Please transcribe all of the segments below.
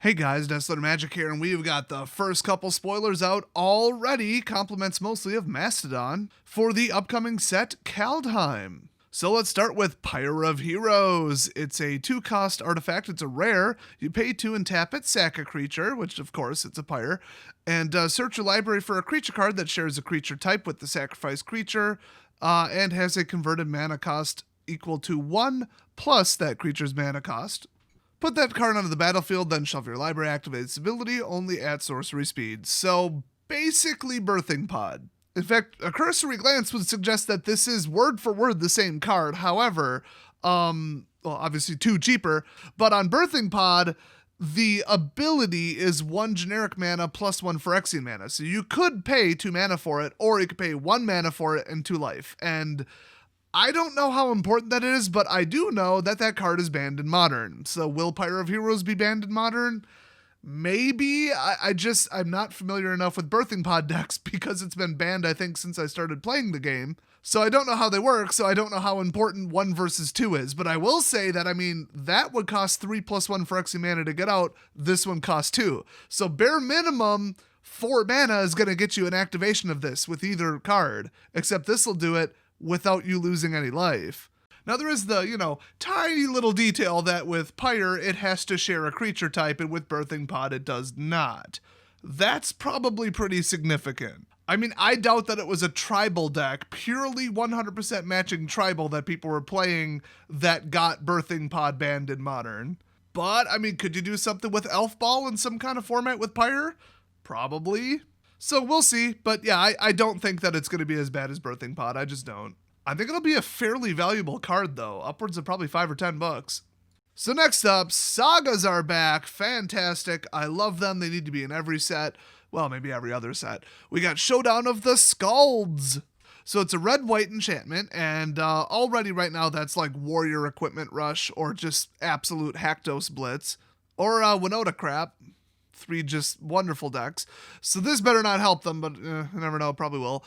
Hey guys, Desolate Magic here, and we've got the first couple spoilers out already, compliments mostly of Mastodon, for the upcoming set Kaldheim. So let's start with Pyre of Heroes. It's a 2-cost artifact, it's a rare. You pay 2 and tap it, sack a creature, which of course it's a pyre, and search your library for a creature card that shares a creature type with the sacrificed creature, and has a converted mana cost equal to 1 plus that creature's mana cost. Put that card onto the battlefield, then shuffle your library, activate its ability only at sorcery speed. So basically Birthing Pod. In fact, a cursory glance would suggest that this is word for word the same card. However, well, obviously 2 cheaper, but on Birthing Pod, the ability is 1 generic mana plus 1 Phyrexian mana. So you could pay 2 mana for it, or you could pay 1 mana for it and 2 life. And I don't know how important that is, but I do know that that card is banned in Modern. So will Pyre of Heroes be banned in Modern? Maybe. I'm not familiar enough with Birthing Pod decks because it's been banned, I think, since I started playing the game. So I don't know how they work, so I don't know how important 1 versus 2 is. But I will say that, that would cost 3 plus 1 Phyrexian mana to get out. This one costs 2. So bare minimum, 4 mana is going to get you an activation of this with either card. Except this will do it without you losing any life. Now there is the, tiny little detail that with Pyre, it has to share a creature type, and with Birthing Pod, it does not. That's probably pretty significant. I doubt that it was a tribal deck, purely 100% matching tribal that people were playing that got Birthing Pod banned in Modern. But, could you do something with Elf Ball in some kind of format with Pyre? Probably. So we'll see, but yeah, I don't think that it's going to be as bad as Birthing Pod. I just don't. I think it'll be a fairly valuable card though, upwards of probably $5 or $10. So next up, Sagas are back. Fantastic. I love them. They need to be in every set. Well, maybe every other set. We got Showdown of the Skalds. So it's a red-white enchantment, and already right now that's like Warrior Equipment Rush or just absolute Haktos Blitz or Winota crap. 3 just wonderful decks. So this better not help them, but I never know, it probably will.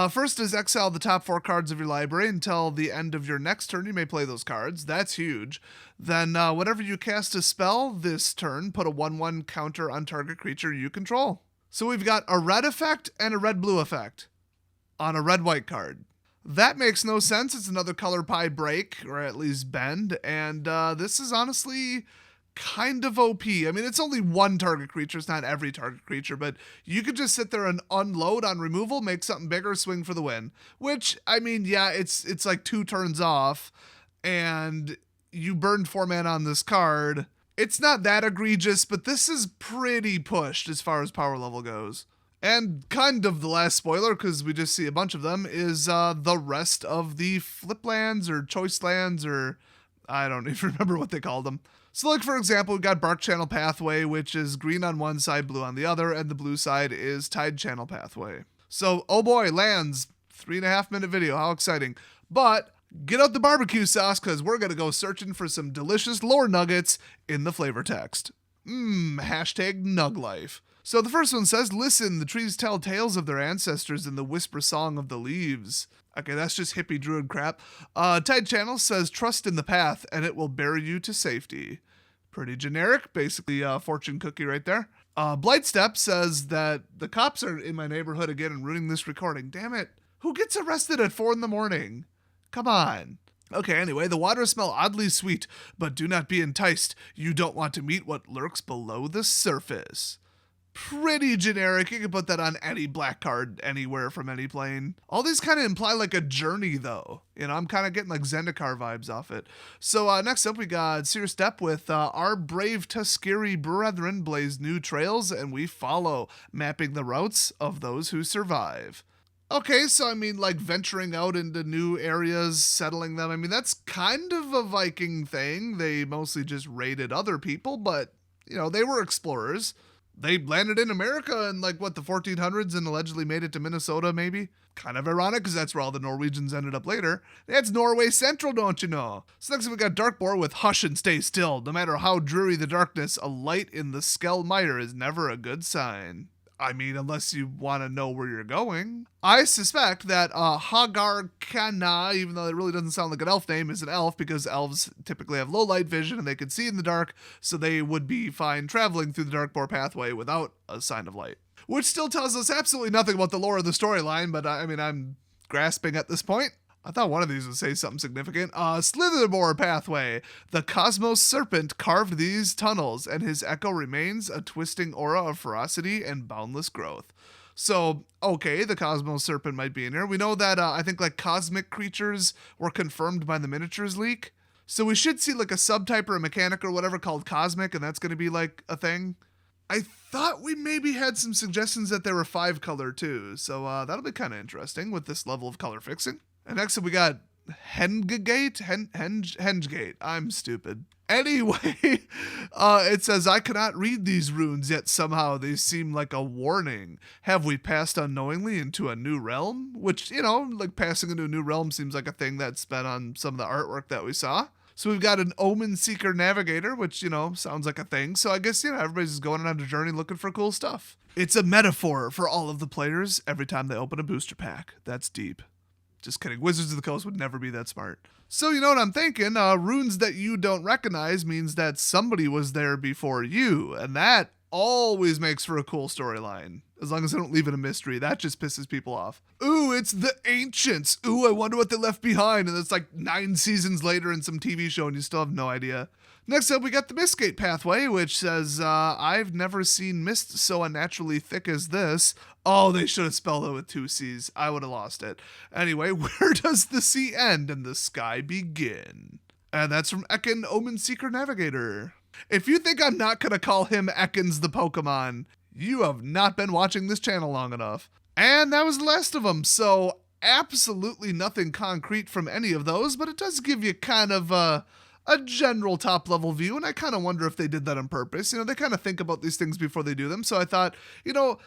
First is exile the top 4 cards of your library until the end of your next turn. You may play those cards. That's huge. Then whenever you cast a spell this turn, put a 1/1 counter on target creature you control. So we've got a red effect and a red-blue effect on a red-white card. That makes no sense. It's another color pie break, or at least bend, and this is honestly kind of OP. It's only 1 target creature, it's not every target creature, but you could just sit there and unload on removal, make something bigger, swing for the win. Which, yeah, it's like 2 turns off, and you burned 4 mana on this card. It's not that egregious, but this is pretty pushed as far as power level goes. And kind of the last spoiler, because we just see a bunch of them, is the rest of the flip lands or choice lands, or I don't even remember what they called them. So like, for example, we've got Barkchannel Pathway, which is green on one side, blue on the other, and the blue side is Channel Pathway. So, oh boy, lands, 3.5 minute video, how exciting. But get out the barbecue sauce, because we're going to go searching for some delicious lore nuggets in the flavor text. Hashtag Nuglife. So the first one says, listen, the trees tell tales of their ancestors in the whisper song of the leaves. Okay, that's just hippie druid crap. Tide Channel says, trust in the path and it will bear you to safety. Pretty generic, basically fortune cookie right there. Blightstep says that the cops are in my neighborhood again and ruining this recording. Damn it. Who gets arrested at 4 a.m? Come on. Okay, anyway, the waters smell oddly sweet, but do not be enticed. You don't want to meet what lurks below the surface. Pretty generic. You can put that on any black card anywhere from any plane. All these kind of imply like a journey though. I'm kind of getting like Zendikar vibes off it. So next up we got Seer Step with our brave Tuskeri brethren blaze new trails and we follow, mapping the routes of those who survive. Okay, so like venturing out into new areas, settling them. That's kind of a Viking thing. They mostly just raided other people, but they were explorers. They landed in America in the 1400s and allegedly made it to Minnesota, maybe. Kind of ironic, because that's where all the Norwegians ended up later. That's Norway Central, don't you know? So next we got Darkboar with Hush and Stay Still. No matter how dreary the darkness, a light in the Skell Mire is never a good sign. I mean, unless you want to know where you're going. I suspect that Hagar Kana, even though it really doesn't sound like an elf name, is an elf because elves typically have low light vision and they can see in the dark, so they would be fine traveling through the Darkboar pathway without a sign of light. Which still tells us absolutely nothing about the lore of the storyline, but I mean, I'm grasping at this point. I thought one of these would say something significant. Slitherboar Pathway. The Cosmos Serpent carved these tunnels, and his echo remains a twisting aura of ferocity and boundless growth. So, okay, the Cosmos Serpent might be in here. We know that I think like cosmic creatures were confirmed by the miniatures leak. So we should see like a subtype or a mechanic or whatever called Cosmic, and that's going to be like a thing. I thought we maybe had some suggestions that they were 5-color too, so that'll be kind of interesting with this level of color fixing. And next up we got Hengegate? Hengegate. I'm stupid. Anyway, it says, I cannot read these runes, yet somehow they seem like a warning. Have we passed unknowingly into a new realm? Which, you know, like passing into a new realm seems like a thing that's been on some of the artwork that we saw. So we've got an Omen Seeker Navigator, which, you know, sounds like a thing. So I guess, you know, everybody's just going on a journey looking for cool stuff. It's a metaphor for all of the players every time they open a booster pack. That's deep. Just kidding. Wizards of the Coast would never be that smart. So you know what I'm thinking? Runes that you don't recognize means that somebody was there before you. And that always makes for a cool storyline. As long as they don't leave it a mystery. That just pisses people off. Ooh, it's the Ancients. Ooh, I wonder what they left behind. And it's like 9 seasons later in some TV show and you still have no idea. Next up, we got the Hengegate Pathway, which says, I've never seen mist so unnaturally thick as this. Oh, they should have spelled it with 2 C's. I would have lost it. Anyway, where does the sea end and the sky begin? And that's from Ekin Omen Seeker Navigator. If you think I'm not going to call him Ekans the Pokemon, you have not been watching this channel long enough. And that was the last of them, so absolutely nothing concrete from any of those, but it does give you kind of a general top-level view, and I kind of wonder if they did that on purpose. You know, they kind of think about these things before they do them, so I thought, you know,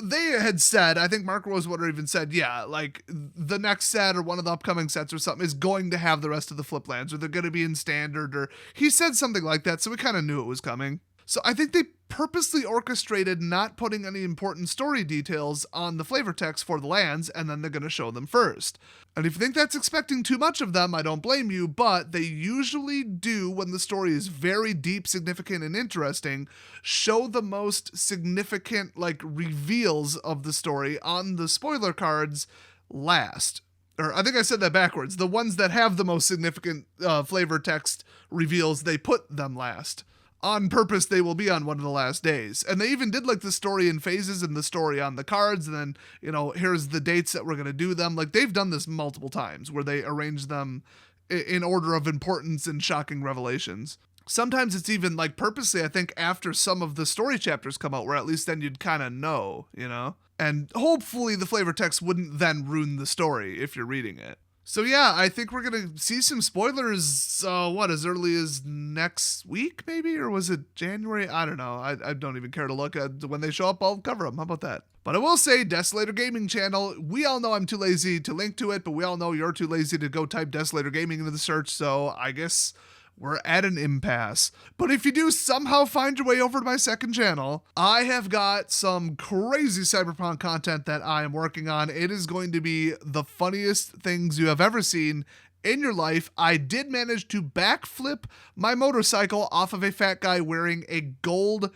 they had said, I think Mark Rosewater even said, yeah, like, the next set or one of the upcoming sets or something is going to have the rest of the flip lands, or they're going to be in standard, or he said something like that, so we kind of knew it was coming. So I think they purposely orchestrated not putting any important story details on the flavor text for the lands, and then they're going to show them first. And if you think that's expecting too much of them, I don't blame you, but they usually do, when the story is very deep, significant, and interesting, show the most significant, like, reveals of the story on the spoiler cards last. Or I think I said that backwards. The ones that have the most significant flavor text reveals, they put them last. On purpose, they will be on one of the last days. And they even did like the story in phases and the story on the cards. And then, you know, here's the dates that we're going to do them. Like they've done this multiple times where they arrange them in order of importance and shocking revelations. Sometimes it's even like purposely, I think, after some of the story chapters come out, where at least then you'd kind of know, you know? And hopefully the flavor text wouldn't then ruin the story if you're reading it. So yeah, I think we're going to see some spoilers, as early as next week, maybe? Or was it January? I don't know. I don't even care to look at. When they show up, I'll cover them. How about that? But I will say, Desolator Gaming channel, we all know I'm too lazy to link to it, but we all know you're too lazy to go type Desolator Gaming into the search, so I guess we're at an impasse. But if you do somehow find your way over to my second channel, I have got some crazy Cyberpunk content that I am working on. It is going to be the funniest things you have ever seen in your life. I did manage to backflip my motorcycle off of a fat guy wearing a gold,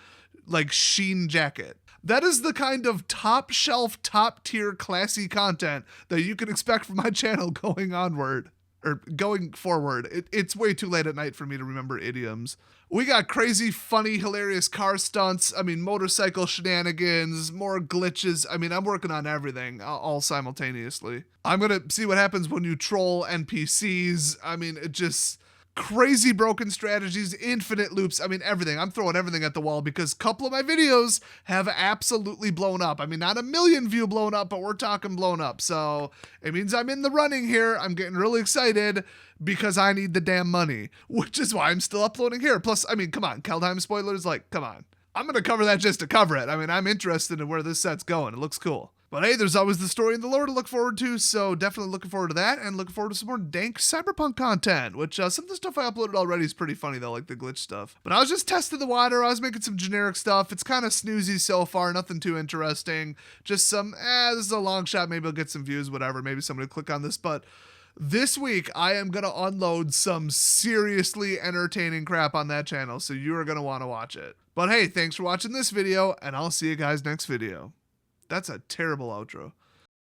like, sheen jacket. That is the kind of top shelf, top tier, classy content that you can expect from my channel going onward. Or going forward. It's way too late at night for me to remember idioms. We got crazy, funny, hilarious car stunts. I mean, motorcycle shenanigans, more glitches. I mean, I'm working on everything all simultaneously. I'm going to see what happens when you troll NPCs. I mean, it just crazy broken strategies, infinite loops. I mean, everything. I'm throwing everything at the wall because a couple of my videos have absolutely blown up. I mean, not 1 million view blown up, but we're talking blown up. So it means I'm in the running here. I'm getting really excited because I need the damn money, which is why I'm still uploading here. Plus, I mean, come on, Kaldheim spoilers, like, come on. I'm going to cover that just to cover it. I mean, I'm interested in where this set's going. It looks cool. But hey, there's always the story and the lore to look forward to, so definitely looking forward to that, and looking forward to some more dank cyberpunk content, which some of the stuff I uploaded already is pretty funny though, like the glitch stuff. But I was just testing the water, I was making some generic stuff. It's kind of snoozy so far, nothing too interesting. Just some, this is a long shot, maybe I'll get some views, whatever, maybe somebody will click on this, but this week, I am going to unload some seriously entertaining crap on that channel, so you are going to want to watch it. But hey, thanks for watching this video, and I'll see you guys next video. That's a terrible outro.